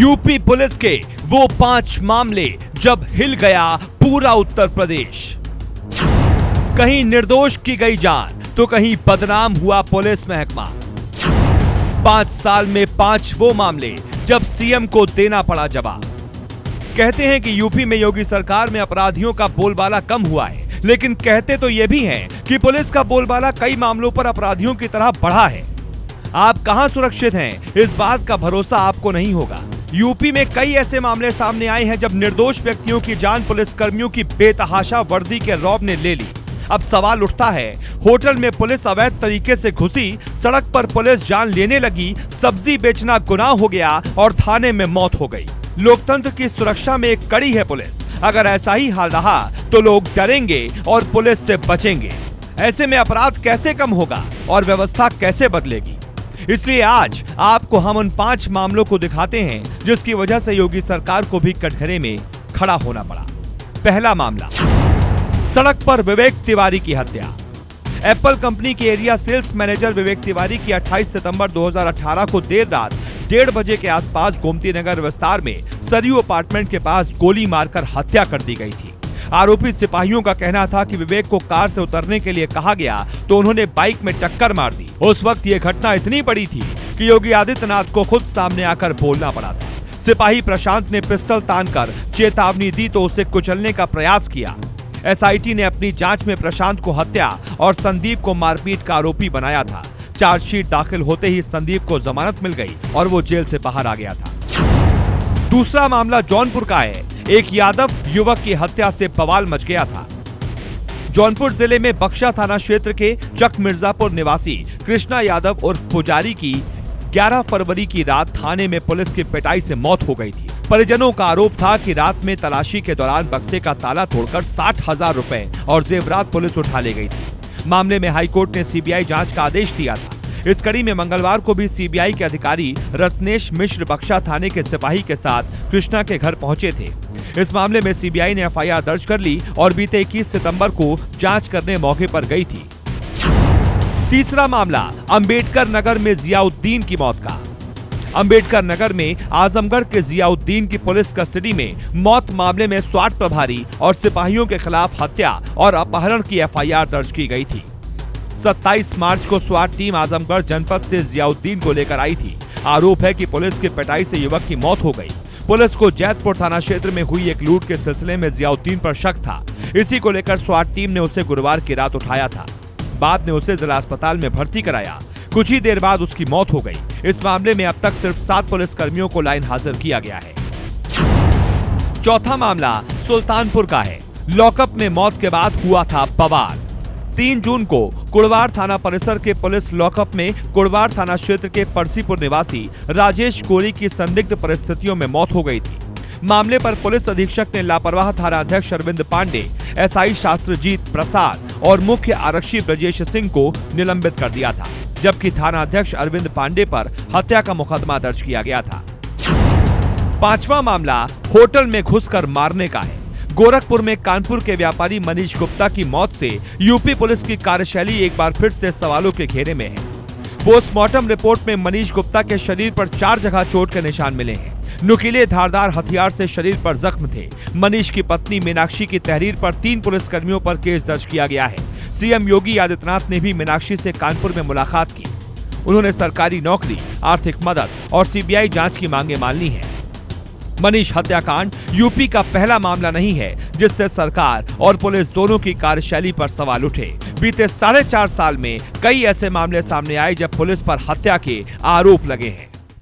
UP police के वो 5 मामले जब हिल गया पूरा उत्तर प्रदेश। कहीं निर्दोष की गई जान तो कहीं बदनाम हुआ पुलिस महकमा। 5 साल में 5 वो मामले जब सीएम को देना पड़ा जवाब। कहते हैं कि यूपी में योगी सरकार में अपराधियों का बोलबाला कम हुआ है, लेकिन कहते तो ये भी हैं कि पुलिस का बोलबाला कई मामलों पर अपराधियों की तरह बढ़ा है। आप कहां सुरक्षित हैं, इस बात का भरोसा आपको नहीं होगा। यूपी में कई ऐसे मामले सामने आए हैं जब निर्दोष व्यक्तियों की जान पुलिस कर्मियों की बेतहाशा वर्दी के रौब ने ले ली। अब सवाल उठता है, होटल में पुलिस अवैध तरीके से घुसी, सड़क पर पुलिस जान लेने लगी, सब्जी बेचना गुनाह हो गया और थाने में मौत हो गई। लोकतंत्र की सुरक्षा में एक कड़ी है पुलिस। अगर ऐसा ही हाल रहा तो लोग डरेंगे और पुलिस से बचेंगे। ऐसे में अपराध कैसे कम होगा और व्यवस्था कैसे बदलेगी? इसलिए आज आपको हम उन 5 मामलों को दिखाते हैं जिसकी वजह से योगी सरकार को भी कटघरे में खड़ा होना पड़ा। पहला मामला, सड़क पर विवेक तिवारी की हत्या। एप्पल कंपनी के area sales manager Vivek Tiwari की 28 सितंबर 2018 को देर रात 1:30 बजे के आसपास गोमती नगर विस्तार में सरयू अपार्टमेंट के पास गोली मारकर हत्या कर दी गई थी। आरोपी सिपाहियों का कहना था कि विवेक को कार से उतरने के लिए कहा गया तो उन्होंने बाइक में टक्कर मार दी। उस वक्त ये घटना इतनी बड़ी थी कि योगी आदित्यनाथ को खुद सामने आकर बोलना पड़ा था। सिपाही प्रशांत ने पिस्टल तानकर चेतावनी दी तो उसे कुचलने का प्रयास किया। एसआईटी ने अपनी जांच में प्रशांत को हत्या और संदीप को मारपीट का आरोपी बनाया था। चार्जशीट दाखिल होते ही संदीप को जमानत मिल गई और वो जेल से बाहर आ गया था। दूसरा मामला जौनपुर का है। एक यादव युवक की हत्या से बवाल मच गया था। जौनपुर जिले में बक्शा थाना क्षेत्र के चक मिर्जापुर निवासी कृष्णा यादव उर्फ पुजारी की 11 फरवरी की रात थाने में पुलिस की पिटाई से मौत हो गई थी। परिजनों का आरोप था कि रात में तलाशी के दौरान बक्से का ताला तोड़कर 60,000 रुपए और जेवरात पुलिस उठा ले गई थी। मामले में हाईकोर्ट ने सीबीआई जांच का आदेश दिया था। इस कड़ी में मंगलवार को भी सीबीआई के अधिकारी रत्नेश मिश्र बक्शा थाने के सिपाही के साथ कृष्णा के घर पहुंचे थे। इस मामले में सीबीआई ने एफआईआर दर्ज कर ली और बीते 21 सितंबर को जांच करने मौके पर गई थी। तीसरा मामला, अंबेडकर नगर में जियाउद्दीन की मौत का। अंबेडकर नगर में आजमगढ़ के जियाउद्दीन की पुलिस कस्टडी में मौत मामले में स्वाट प्रभारी और सिपाहियों के खिलाफ हत्या और अपहरण की एफआईआर दर्ज की गई थी। 27 मार्च को स्वाट टीम आजमगढ़ जनपद से जियाउद्दीन को लेकर आई थी। आरोप है कि पुलिस की पिटाई से युवक की मौत हो गई। पुलिस को जैतपुर थाना क्षेत्र में हुई एक लूट के सिलसिले में जियाउद्दीन पर शक था। इसी को लेकर स्वाट टीम ने उसे गुरुवार की रात उठाया था। बाद में उसे जिला अस्पताल में भर्ती कराया। कुछ ही देर बाद उसकी मौत हो गई। इस मामले में अब तक सिर्फ 7 पुलिस कर्मियों को लाइन हाजिर किया गया है। चौथा मामला सुल्तानपुर का है। लॉकअप में मौत के बाद हुआ था बवाल। 3 जून को कुड़वार थाना परिसर के पुलिस लॉकअप में कुड़वार थाना क्षेत्र के परसीपुर निवासी राजेश कोरी की संदिग्ध परिस्थितियों में मौत हो गई थी। मामले पर पुलिस अधीक्षक ने लापरवाह थाना अध्यक्ष अरविंद पांडे, एसआई शास्त्रजीत प्रसाद और मुख्य आरक्षी ब्रजेश सिंह को निलंबित कर दिया था, जबकि थाना अध्यक्ष अरविंद पांडे पर हत्या का मुकदमा दर्ज किया गया था। 5वां मामला होटल में घुसकर मारने का है। गोरखपुर में कानपुर के व्यापारी मनीष गुप्ता की मौत से यूपी पुलिस की कार्यशैली एक बार फिर से सवालों के घेरे में है। पोस्टमार्टम रिपोर्ट में मनीष गुप्ता के शरीर पर 4 जगह चोट के निशान मिले हैं। नुकीले धारदार हथियार से शरीर पर जख्म थे। मनीष की पत्नी मीनाक्षी की तहरीर पर 3 पुलिस कर्मियों पर केस दर्ज किया गया है। सीएम योगी आदित्यनाथ ने भी मीनाक्षी से कानपुर में मुलाकात की। उन्होंने सरकारी नौकरी, आर्थिक मदद और सीबीआई जांच की मांगे मान ली हैं। मनीष हत्याकांड यूपी का पहला मामला नहीं है जिससे सरकार और पुलिस दोनों की कार्यशैली पर सवाल उठे। बीते 4.5 साल में कई ऐसे मामले सामने आए जब पुलिस पर हत्या के आरोप लगे हैं।